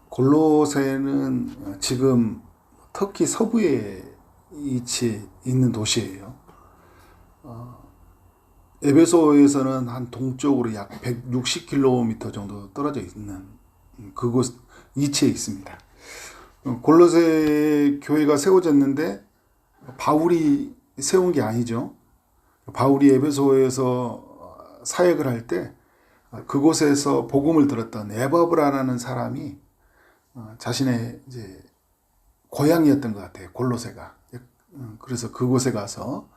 골로새는 지금 터키 서부에 위치해 있는 도시예요. 에베소에서는 한 동쪽으로 약 160km 정도 떨어져 있는 그곳 위치에 있습니다. 골로새 교회가 세워졌는데 바울이 세운 게 아니죠. 바울이 에베소에서 사역을 할 때 그곳에서 복음을 들었던 에바브라라는 사람이 자신의 이제 고향이었던 것 같아요. 골로새가. 그래서 그곳에 가서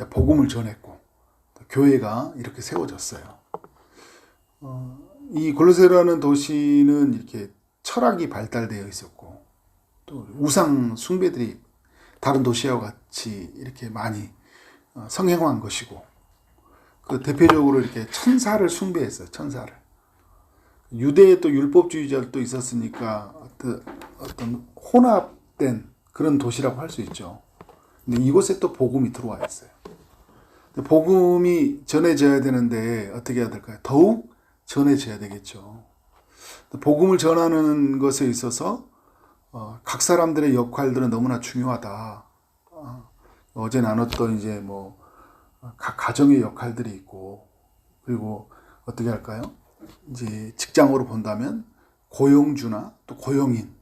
복음을 전했고 교회가 이렇게 세워졌어요. 이 골로새라는 도시는 이렇게 철학이 발달되어 있었고 또 우상 숭배들이 다른 도시와 같이 이렇게 많이 성행한 것이고 그 대표적으로 이렇게 천사를 숭배했어요. 천사를. 유대에 또 율법주의자도 있었으니까 어떤 혼합된 그런 도시라고 할 수 있죠. 근데 이곳에 또 복음이 들어와 있어요. 복음이 전해져야 되는데 어떻게 해야 될까요? 더욱 전해져야 되겠죠. 복음을 전하는 것에 있어서 각 사람들의 역할들은 너무나 중요하다. 어제 나눴던 이제 뭐 각 가정의 역할들이 있고 그리고 어떻게 할까요? 이제 직장으로 본다면 고용주나 또 고용인,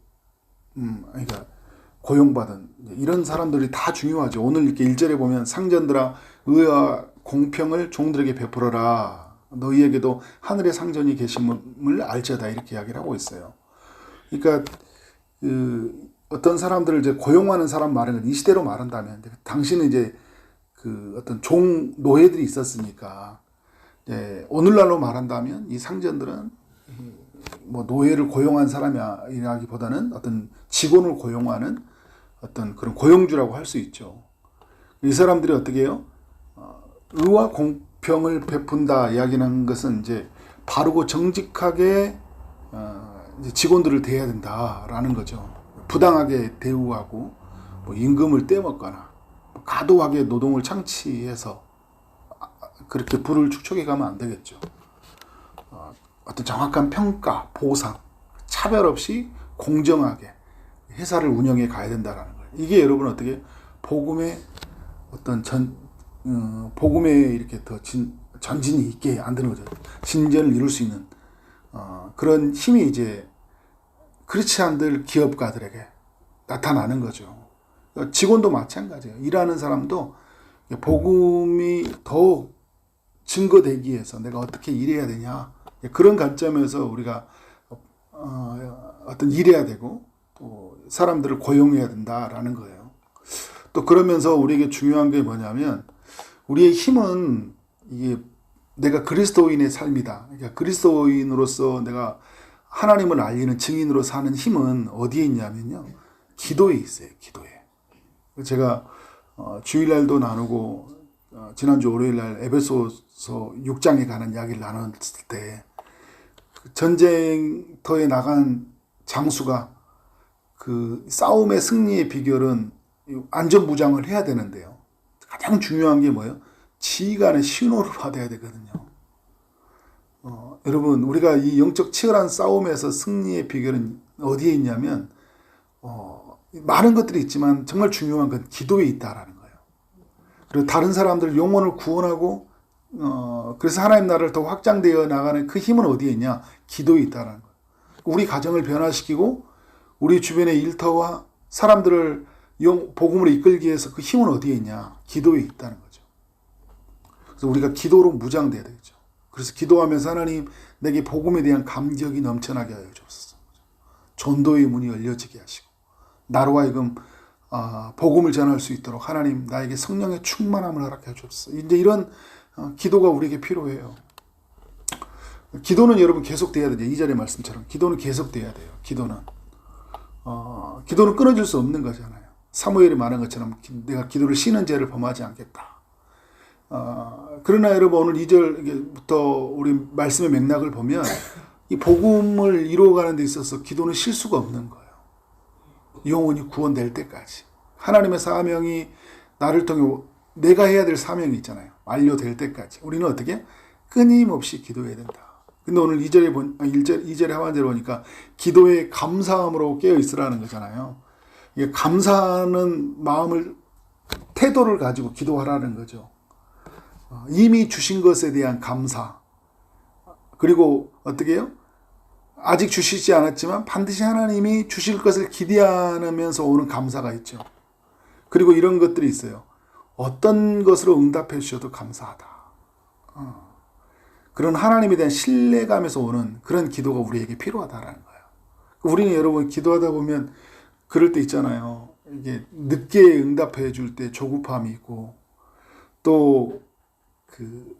그러니까 고용받은 이런 사람들이 다 중요하죠. 오늘 이렇게 1절에 보면 상전들아 의와 공평을 종들에게 베풀어라. 너희에게도 하늘의 상전이 계심을 알지어다 이렇게 이야기를 하고 있어요. 그러니까 어떤 사람들을 이제 고용하는 사람 말은 이 시대로 말한다면 당신은 이제 그 어떤 종 노예들이 있었으니까 오늘날로 말한다면 이 상전들은 뭐 노예를 고용한 사람이라기보다는 어떤 직원을 고용하는 어떤 그런 고용주라고 할 수 있죠. 이 사람들이 어떻게 해요? 의와 공평을 베푼다 이야기하는 것은 이제 바르고 정직하게 이제 직원들을 대해야 된다라는 거죠. 부당하게 대우하고 뭐 임금을 떼먹거나 과도하게 노동을 창치해서 그렇게 부를 축적해 가면 안 되겠죠. 어떤 정확한 평가, 보상, 차별 없이 공정하게 회사를 운영해 가야 된다라는 거예요. 이게 여러분 어떻게 복음의 어떤 복음에 이렇게 더 전진이 있게 만드는 거죠. 진전을 이룰 수 있는 그런 힘이 이제 그렇지 않들 기업가들에게 나타나는 거죠. 직원도 마찬가지예요. 일하는 사람도 복음이 더 증거되기 위해서 내가 어떻게 일해야 되냐 그런 관점에서 우리가 어떤 일해야 되고 또 사람들을 고용해야 된다라는 거예요. 또 그러면서 우리에게 중요한 게 뭐냐면 우리의 힘은 이게 내가 그리스도인의 삶이다. 그러니까 그리스도인으로서 내가 하나님을 알리는 증인으로 사는 힘은 어디에 있냐면요. 기도에 있어요. 기도에. 제가 주일날도 나누고 지난주 월요일날 에베소서 6장에 관한 이야기를 나눴을 때 전쟁터에 나간 장수가 그 싸움의 승리의 비결은 안전무장을 해야 되는데요. 가장 중요한 게 뭐예요? 지휘관의 신호를 받아야 되거든요. 여러분 우리가 이 영적 치열한 싸움에서 승리의 비결은 어디에 있냐면 많은 것들이 있지만 정말 중요한 건 기도에 있다라는 거예요. 그리고 다른 사람들 영혼을 구원하고 그래서 하나님 나라를 더 확장되어 나가는 그 힘은 어디에 있냐? 기도에 있다라는 거예요. 우리 가정을 변화시키고 우리 주변의 일터와 사람들을 복음으로 이끌기 위해서 그 힘은 어디에 있냐? 기도에 있다는 거죠. 그래서 우리가 기도로 무장돼야 되겠죠. 그래서 기도하면서 하나님 내게 복음에 대한 감격이 넘쳐나게 하여 주옵소서. 전도의 문이 열려지게 하시고 나로 하여금 복음을 전할 수 있도록 하나님 나에게 성령의 충만함을 허락해 주옵소서. 이제 이런 기도가 우리에게 필요해요. 기도는 여러분 계속돼야 돼요. 2절의 말씀처럼 기도는 계속돼야 돼요. 기도는 끊어질 수 없는 거잖아요. 사무엘이 말한 것처럼 내가 기도를 쉬는 죄를 범하지 않겠다. 그러나 여러분 오늘 2절부터 우리 말씀의 맥락을 보면 이 복음을 이루어가는 데 있어서 기도는 쉴 수가 없는 거예요. 영혼이 구원될 때까지. 하나님의 사명이 나를 통해 내가 해야 될 사명이 있잖아요. 완료될 때까지. 우리는 어떻게? 끊임없이 기도해야 된다. 근데 오늘 2절에 하반절에 보니까 기도에 감사함으로 깨어 있으라는 거잖아요. 이게 감사하는 마음을, 태도를 가지고 기도하라는 거죠. 이미 주신 것에 대한 감사. 그리고 어떻게 해요? 아직 주시지 않았지만 반드시 하나님이 주실 것을 기대하면서 오는 감사가 있죠. 그리고 이런 것들이 있어요. 어떤 것으로 응답해 주셔도 감사하다. 그런 하나님에 대한 신뢰감에서 오는 그런 기도가 우리에게 필요하다라는 거예요. 우리는 여러분 기도하다 보면 그럴 때 있잖아요. 이게 늦게 응답해 줄 때 조급함이 있고, 또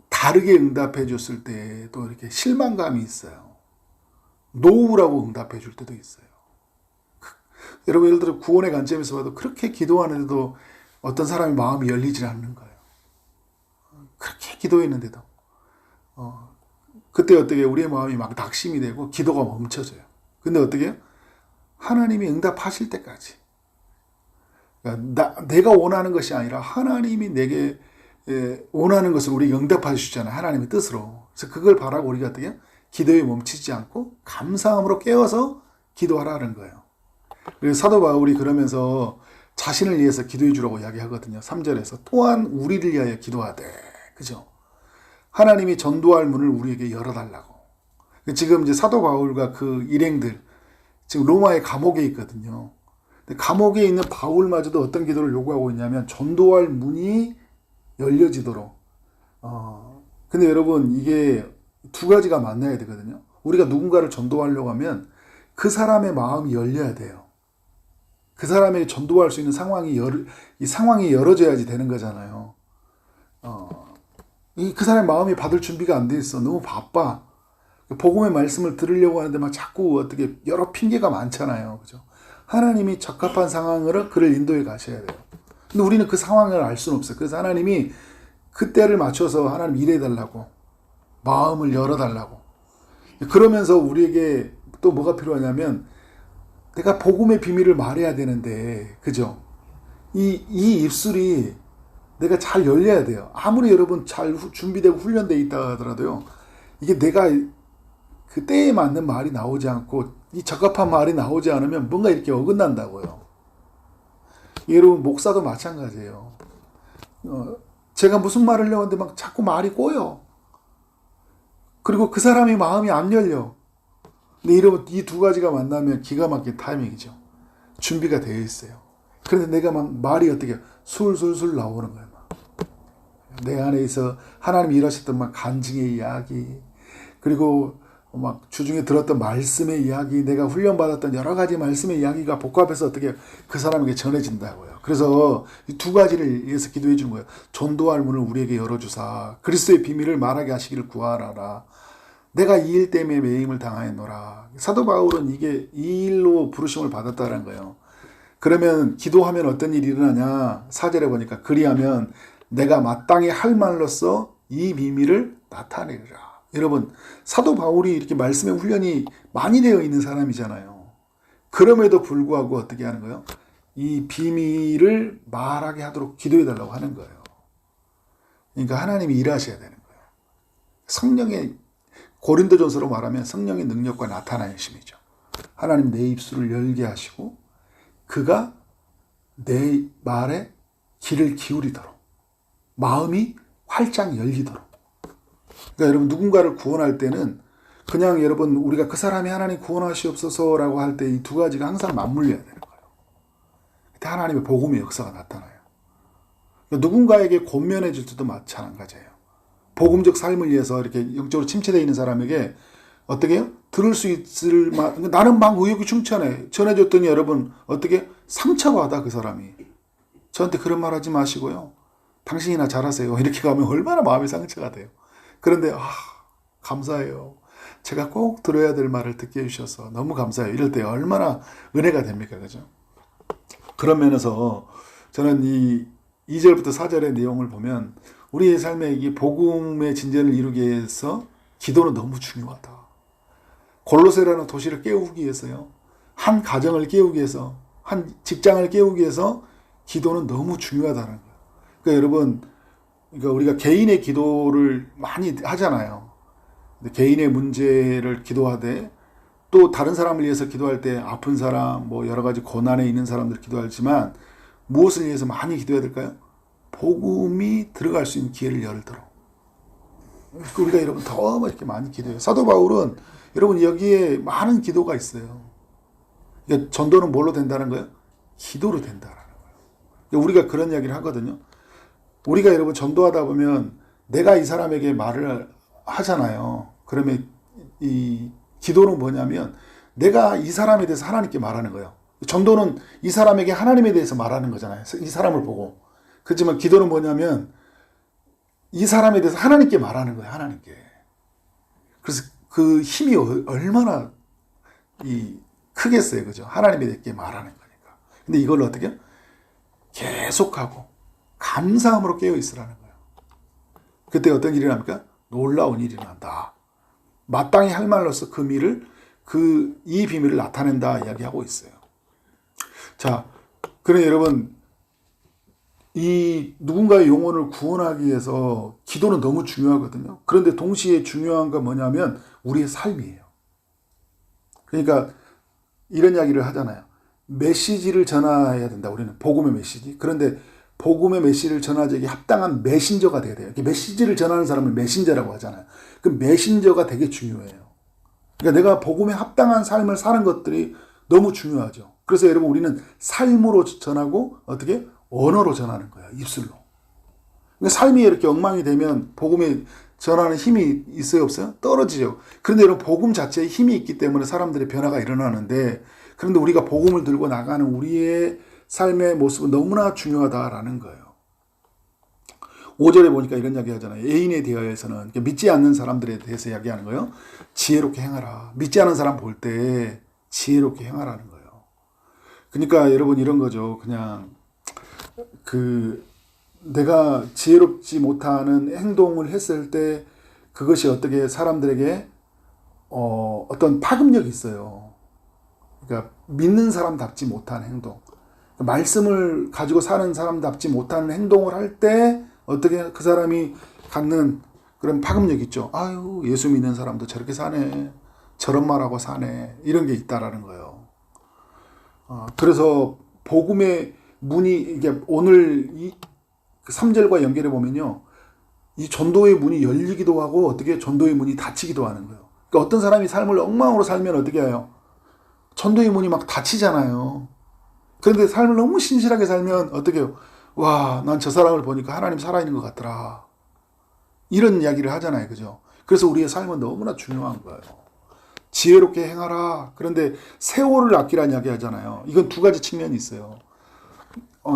다르게 응답해 줬을 때 또 이렇게 실망감이 있어요. 노우라고 응답해 줄 때도 있어요. 여러분 예를 들어 구원의 관점에서 봐도 그렇게 기도하는데도 어떤 사람이 마음이 열리질 않는 거예요. 그렇게 기도했는데도 그때 어떻게 우리의 마음이 막 낙심이 되고 기도가 멈춰져요. 근데 어떻게 해요? 하나님이 응답하실 때까지, 그러니까 내가 원하는 것이 아니라 하나님이 내게 원하는 것을 우리에게 응답해 주시잖아요. 하나님의 뜻으로. 그래서 그걸 바라고 우리가 어떻게 해요? 기도에 멈추지 않고 감사함으로 깨어서 기도하라는 거예요. 그래서 사도 바울이 그러면서 자신을 위해서 기도해 주라고 이야기하거든요. 3절에서 또한 우리를 위하여 기도하되, 그죠? 하나님이 전도할 문을 우리에게 열어달라고. 지금 이제 사도 바울과 그 일행들, 지금 로마의 감옥에 있거든요. 감옥에 있는 바울마저도 어떤 기도를 요구하고 있냐면 전도할 문이 열려지도록. 근데 여러분 이게 두 가지가 만나야 되거든요. 우리가 누군가를 전도하려고 하면 그 사람의 마음이 열려야 돼요. 그 사람에게 전도할 수 있는 이 상황이 열어져야지 되는 거잖아요. 그 사람의 마음이 받을 준비가 안 돼 있어. 너무 바빠. 복음의 말씀을 들으려고 하는데 막 자꾸 어떻게 여러 핑계가 많잖아요. 그죠? 하나님이 적합한 상황으로 그를 인도해 가셔야 돼요. 근데 우리는 그 상황을 알 수는 없어요. 그래서 하나님이 그때를 맞춰서 하나님 일해달라고, 마음을 열어달라고. 그러면서 우리에게 또 뭐가 필요하냐면, 내가 복음의 비밀을 말해야 되는데, 그죠? 이 입술이 내가 잘 열려야 돼요. 아무리 여러분 잘 준비되고 훈련되어 있다 하더라도요, 이게 내가 그 때에 맞는 말이 나오지 않고 이 적합한 말이 나오지 않으면 뭔가 이렇게 어긋난다고요. 여러분 목사도 마찬가지예요. 제가 무슨 말을 하려고 하는데 막 자꾸 말이 꼬여. 그리고 그 사람이 마음이 안 열려. 근데 이러면 이 두 가지가 만나면 기가 막힌 타이밍이죠. 준비가 되어 있어요. 그런데 내가 막 말이 어떻게 술술술 나오는 거예요. 내 안에 있어 하나님이 일하셨던 막 간증의 이야기, 그리고 막 주중에 들었던 말씀의 이야기, 내가 훈련받았던 여러 가지 말씀의 이야기가 복합해서 어떻게 그 사람에게 전해진다고요. 그래서 이 두 가지를 위해서 기도해 주는 거예요. 전도할 문을 우리에게 열어주사 그리스도의 비밀을 말하게 하시기를 구하라. 내가 이 일 때문에 매임을 당하였노라. 사도 바울은 이게 이 일로 부르심을 받았다는 거예요. 그러면 기도하면 어떤 일이 일어나냐? 4절에 보니까 그리하면 내가 마땅히 할 말로써 이 비밀을 나타내리라. 여러분 사도 바울이 이렇게 말씀의 훈련이 많이 되어 있는 사람이잖아요. 그럼에도 불구하고 어떻게 하는 거예요? 이 비밀을 말하게 하도록 기도해 달라고 하는 거예요. 그러니까 하나님이 일하셔야 되는 거예요. 성령의, 고린도전서로 말하면 성령의 능력과 나타나심이죠. 하나님 내 입술을 열게 하시고 그가 내 말에 귀를 기울이도록, 마음이 활짝 열리도록. 그러니까 여러분 누군가를 구원할 때는 그냥 여러분 우리가 그 사람이 하나님 구원하시옵소서라고 할 때 이 두 가지가 항상 맞물려야 되는 거예요. 그때 하나님의 복음의 역사가 나타나요. 그러니까 누군가에게 권면해 줄 때도 마찬가지예요. 복음적 삶을 위해서 이렇게 영적으로 침체되어 있는 사람에게 어떻게 해요? 들을 수 있을 나는 막 의욕이 충천해. 전해줬더니 여러분 어떻게 상처받아. 그 사람이 저한테 그런 말 하지 마시고요, 당신이나 잘하세요, 이렇게 가면 얼마나 마음이 상처가 돼요. 그런데 감사해요. 제가 꼭 들어야 될 말을 듣게 해주셔서 너무 감사해요. 이럴 때 얼마나 은혜가 됩니까? 그죠? 그런 면에서 저는 이 2절부터 4절의 내용을 보면 우리의 삶에 이 복음의 진전을 이루기 위해서 기도는 너무 중요하다. 골로새라는 도시를 깨우기 위해서요, 한 가정을 깨우기 위해서, 한 직장을 깨우기 위해서 기도는 너무 중요하다는 거예요. 그러니까 여러분, 그러니까 우리가 개인의 기도를 많이 하잖아요. 근데 개인의 문제를 기도하되 또 다른 사람을 위해서 기도할 때 아픈 사람, 뭐 여러 가지 고난에 있는 사람들 기도하지만 무엇을 위해서 많이 기도해야 될까요? 복음이 들어갈 수 있는 기회를 열도록. 우리가 여러분 더 이렇게 많이 기도해요. 사도 바울은 여러분 여기에 많은 기도가 있어요. 그러니까 전도는 뭘로 된다는 거예요? 기도로 된다는 거예요. 그러니까 우리가 그런 이야기를 하거든요. 우리가 여러분 전도하다 보면 내가 이 사람에게 말을 하잖아요. 그러면 이 기도는 뭐냐면 내가 이 사람에 대해서 하나님께 말하는 거예요. 전도는 이 사람에게 하나님에 대해서 말하는 거잖아요. 이 사람을 보고. 그렇지만 기도는 뭐냐면 이 사람에 대해서 하나님께 말하는 거예요. 하나님께. 그래서 그 힘이 얼마나 크겠어요. 그죠? 하나님에 대해 말하는 거니까. 근데 이걸 어떻게 해요? 계속하고 감사함으로 깨어 있으라는 거예요. 그때 어떤 일이 납니까? 놀라운 일이 난다. 마땅히 할 말로서 이 비밀을 나타낸다 이야기하고 있어요. 자, 그럼 여러분 이 누군가의 영혼을 구원하기 위해서 기도는 너무 중요하거든요. 그런데 동시에 중요한 건 뭐냐면 우리의 삶이에요. 그러니까 이런 이야기를 하잖아요. 메시지를 전해야 된다. 우리는 복음의 메시지. 그런데 복음의 메시지를 전하기 합당한 메신저가 돼야 돼요. 메시지를 전하는 사람을 메신저라고 하잖아요. 그 메신저가 되게 중요해요. 그러니까 내가 복음에 합당한 삶을 사는 것들이 너무 중요하죠. 그래서 여러분 우리는 삶으로 전하고 어떻게? 언어로 전하는 거예요. 입술로. 그러니까 삶이 이렇게 엉망이 되면 복음에 전하는 힘이 있어요? 없어요? 떨어지죠. 그런데 여러분 복음 자체에 힘이 있기 때문에 사람들의 변화가 일어나는데 그런데 우리가 복음을 들고 나가는 우리의 삶의 모습은 너무나 중요하다라는 거예요. 5절에 보니까 이런 이야기 하잖아요. 애인에 대하여서는 믿지 않는 사람들에 대해서 이야기하는 거예요. 지혜롭게 행하라. 믿지 않는 사람 볼 때 지혜롭게 행하라는 거예요. 그러니까 여러분 이런 거죠. 그냥 내가 지혜롭지 못하는 행동을 했을 때 그것이 어떻게 사람들에게 어떤 파급력이 있어요. 그러니까 믿는 사람답지 못한 행동. 말씀을 가지고 사는 사람답지 못한 행동을 할 때 어떻게 그 사람이 갖는 그런 파급력이 있죠. 아유, 예수 믿는 사람도 저렇게 사네. 저런 말하고 사네. 이런 게 있다라는 거예요. 그래서 복음의 문이 이게 오늘 이 3절과 연결해 보면요. 이 전도의 문이 열리기도 하고 어떻게 전도의 문이 닫히기도 하는 거예요. 그러니까 어떤 사람이 삶을 엉망으로 살면 어떻게 해요? 전도의 문이 막 닫히잖아요. 그런데 삶을 너무 신실하게 살면 어떻게 해요? 와, 난 저 사람을 보니까 하나님 살아있는 것 같더라. 이런 이야기를 하잖아요. 그죠? 그래서 우리의 삶은 너무나 중요한 거예요. 지혜롭게 행하라. 그런데 세월을 아끼라는 이야기 하잖아요. 이건 두 가지 측면이 있어요.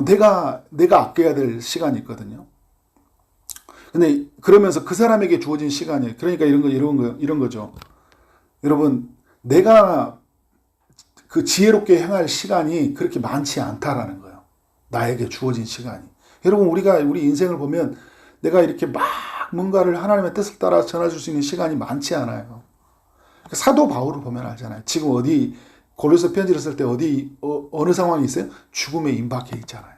내가 아껴야 될 시간이 있거든요. 근데 그러면서 그 사람에게 주어진 시간이 그러니까 이런 거죠. 여러분, 내가 그 지혜롭게 행할 시간이 그렇게 많지 않다라는 거예요. 나에게 주어진 시간이. 여러분, 우리 인생을 보면 내가 이렇게 막 뭔가를 하나님의 뜻을 따라 전해줄 수 있는 시간이 많지 않아요. 사도 바울을 보면 알잖아요. 지금 어디 고린도서 편지를 쓸 때 어느 상황이 있어요? 죽음에 임박해 있잖아요.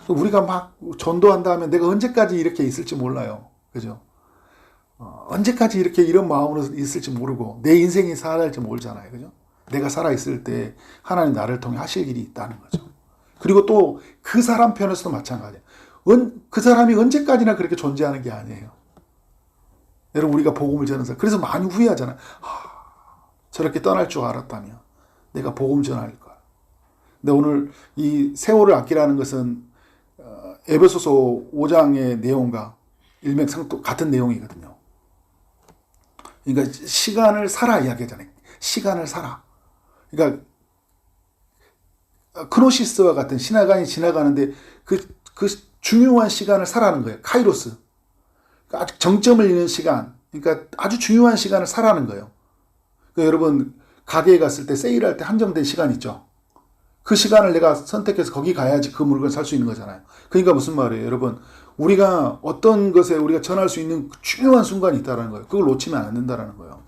우리가 막 전도한다 하면 내가 언제까지 이렇게 있을지 몰라요. 그죠? 언제까지 이렇게 이런 마음으로 있을지 모르고 내 인생이 살아갈지 모르잖아요. 그죠? 내가 살아있을 때 하나님 나를 통해 하실 일이 있다는 거죠. 그리고 또 그 사람 편에서도 마찬가지예요. 그 사람이 언제까지나 그렇게 존재하는 게 아니에요. 여러분, 우리가 복음을 전해서 그래서 많이 후회하잖아요. 저렇게 떠날 줄 알았다면 내가 복음 전할 거야. 근데 오늘 이 세월을 아끼라는 것은 에베소서 5장의 내용과 일맥상통 같은 내용이거든요. 그러니까 시간을 살아 이야기하잖아요. 시간을 살아. 그러니까 크노시스와 같은 시간이 지나가는데 그 중요한 시간을 살아는 거예요. 카이로스. 그러니까 아주 정점을 잃는 시간. 그러니까 아주 중요한 시간을 살아는 거예요. 그러니까 여러분, 가게에 갔을 때 세일할 때 한정된 시간 있죠. 그 시간을 내가 선택해서 거기 가야지 그 물건 살 수 있는 거잖아요. 그러니까 무슨 말이에요, 여러분? 우리가 어떤 것에 우리가 전할 수 있는 중요한 순간이 있다는 거예요. 그걸 놓치면 안 된다는 거예요.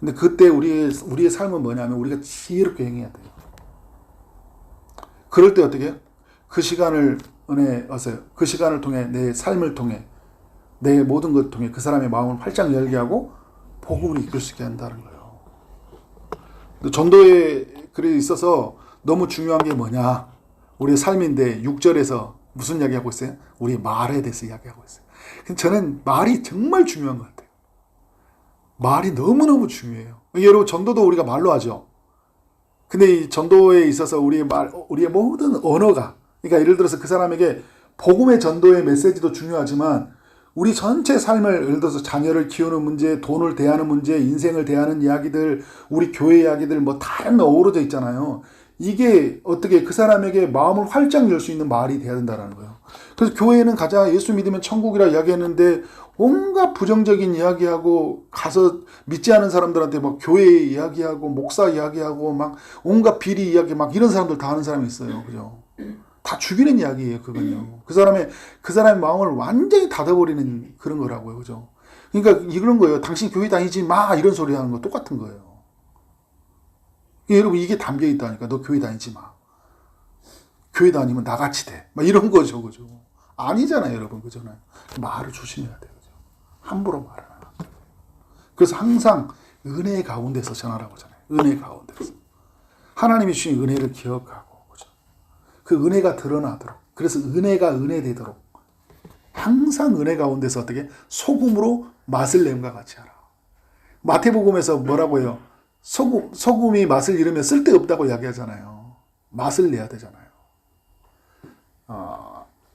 근데 그때 우리의 삶은 뭐냐면 우리가 지혜롭게 행해야 돼요. 그럴 때 어떻게 해요? 그 시간을 통해 내 삶을 통해 내 모든 것 통해 그 사람의 마음을 활짝 열게 하고 복음을 이끌 수 있게 한다는 거예요. 전도에 글에 있어서 너무 중요한 게 뭐냐? 우리의 삶인데 6절에서 무슨 이야기하고 있어요? 우리의 말에 대해서 이야기하고 있어요. 저는 말이 정말 중요한 것 같아요. 말이 너무너무 중요해요. 여러분, 전도도 우리가 말로 하죠. 근데 이 전도에 있어서 우리의 모든 언어가, 그러니까 예를 들어서 그 사람에게 복음의 전도의 메시지도 중요하지만 우리 전체 삶을, 예를 들어서 자녀를 키우는 문제, 돈을 대하는 문제, 인생을 대하는 이야기들, 우리 교회 이야기들 뭐 다른 어우러져 있잖아요. 이게 어떻게 그 사람에게 마음을 활짝 열 수 있는 말이 돼야 된다는 거예요. 그래서 교회에는 가자, 예수 믿으면 천국이라 이야기했는데 온갖 부정적인 이야기하고 가서 믿지 않은 사람들한테 막 교회 이야기하고 목사 이야기하고 막 온갖 비리 이야기 막 이런 사람들 다 하는 사람이 있어요. 그죠? 다 죽이는 이야기예요, 그건요. 그 사람의 마음을 완전히 닫아버리는 그런 거라고요. 그죠? 그러니까 이런 거예요. 당신 교회 다니지 마! 이런 소리 하는 거 똑같은 거예요. 여러분, 이게 담겨 있다니까. 너 교회 다니지 마. 교회 다니면 나같이 돼. 막 이런 거죠. 그죠? 아니잖아요, 여러분. 그죠? 말을 조심해야 돼요. 그죠? 함부로 말을 안 해요. 그래서 항상 은혜 가운데서 전하라고 하잖아요. 은혜 가운데서. 하나님이 주신 은혜를 기억하고. 그 은혜가 드러나도록, 그래서 은혜가 은혜 되도록 항상 은혜 가운데서 어떻게 소금으로 맛을 내음과 같이 하라. 마태복음에서 뭐라고 해요? 소금이 맛을 잃으면 쓸데없다고 이야기하잖아요. 맛을 내야 되잖아요.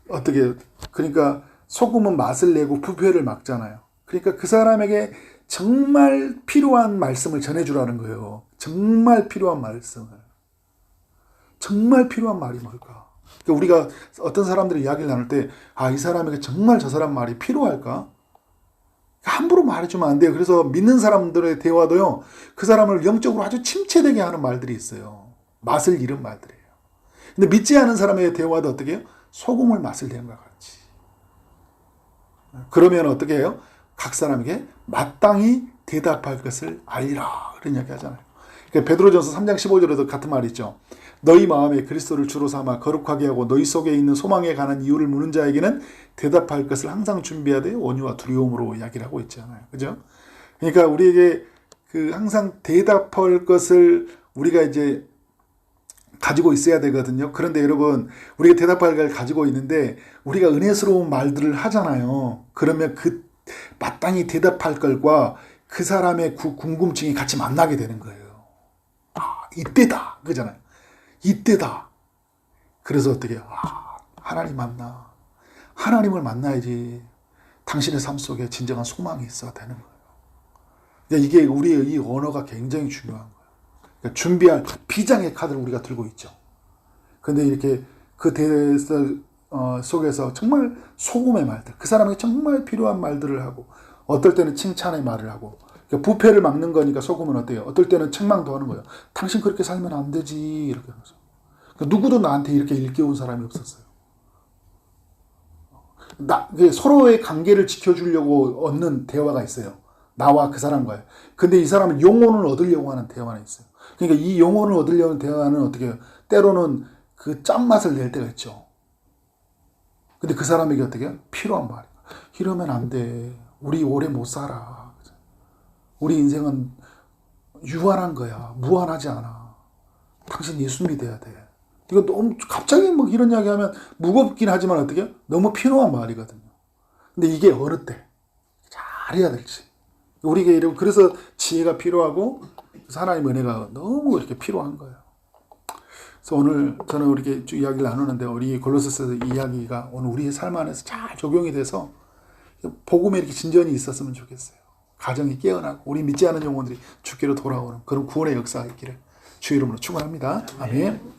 어떻게, 그러니까 소금은 맛을 내고 부패를 막잖아요. 그러니까 그 사람에게 정말 필요한 말씀을 전해주라는 거예요. 정말 필요한 말씀을. 정말 필요한 말이 뭘까? 그러니까 우리가 어떤 사람들이 이야기를 나눌 때, 이 사람에게 정말 저 사람 말이 필요할까? 함부로 말해주면 안 돼요. 그래서 믿는 사람들의 대화도요, 그 사람을 영적으로 아주 침체되게 하는 말들이 있어요. 맛을 잃은 말들이에요. 근데 믿지 않은 사람의 대화도 어떻게 해요? 소금을 맛을 내는 것 같이. 그러면 어떻게 해요? 각 사람에게 마땅히 대답할 것을 알리라. 그런 이야기 하잖아요. 그러니까 베드로전서 3장 15절에도 같은 말이 있죠. 너희 마음에 그리스도를 주로 삼아 거룩하게 하고 너희 속에 있는 소망에 관한 이유를 묻는 자에게는 대답할 것을 항상 준비하되 온유와 두려움으로 이야기를 하고 있잖아요. 그죠? 그러니까 우리에게 그 항상 대답할 것을 우리가 이제 가지고 있어야 되거든요. 그런데 여러분, 우리가 대답할 걸 가지고 있는데 우리가 은혜스러운 말들을 하잖아요. 그러면 그 마땅히 대답할 걸과 그 사람의 궁금증이 같이 만나게 되는 거예요. 이때다. 그잖아요. 이때다. 그래서 어떻게, 하나님 만나. 하나님을 만나야지 당신의 삶 속에 진정한 소망이 있어야 되는 거예요. 그러니까 이게 우리의 이 언어가 굉장히 중요한 거예요. 그러니까 준비할 비장의 카드를 우리가 들고 있죠. 근데 이렇게 그 대화 속에서 정말 소금의 말들, 그 사람에게 정말 필요한 말들을 하고, 어떨 때는 칭찬의 말을 하고, 그러니까 부패를 막는 거니까 소금은 어때요? 어떨 때는 책망도 하는 거예요. 당신 그렇게 살면 안 되지. 이렇게 하면서. 그러니까 누구도 나한테 이렇게 일깨운 사람이 없었어요. 서로의 관계를 지켜주려고 얻는 대화가 있어요. 나와 그 사람과요. 근데 이 사람은 영혼을 얻으려고 하는 대화가 있어요. 그러니까 이 영혼을 얻으려는 대화는 어떻게 해요? 때로는 그 짠맛을 낼 때가 있죠. 근데 그 사람에게 어떻게 해요? 필요한 말이에요. 이러면 안 돼. 우리 오래 못 살아. 우리 인생은 유한한 거야. 무한하지 않아. 당신 예수 믿어야 돼. 이거 너무 갑자기 막 이런 이야기 하면 무겁긴 하지만 어떻게 너무 필요한 말이거든요. 근데 이게 어느 때 잘해야 될지. 우리에게 그래서 지혜가 필요하고 하나님의 은혜가 너무 이렇게 필요한 거예요. 그래서 오늘 저는 이렇게 쭉 이야기를 나누는데 우리 골로새서 이야기가 오늘 우리의 삶 안에서 잘 적용이 돼서 복음에 이렇게 진전이 있었으면 좋겠어요. 가정이 깨어나고 우리 믿지 않은 영혼들이 주께로 돌아오는 그런 구원의 역사가 있기를 주 이름으로 축원합니다. 아멘.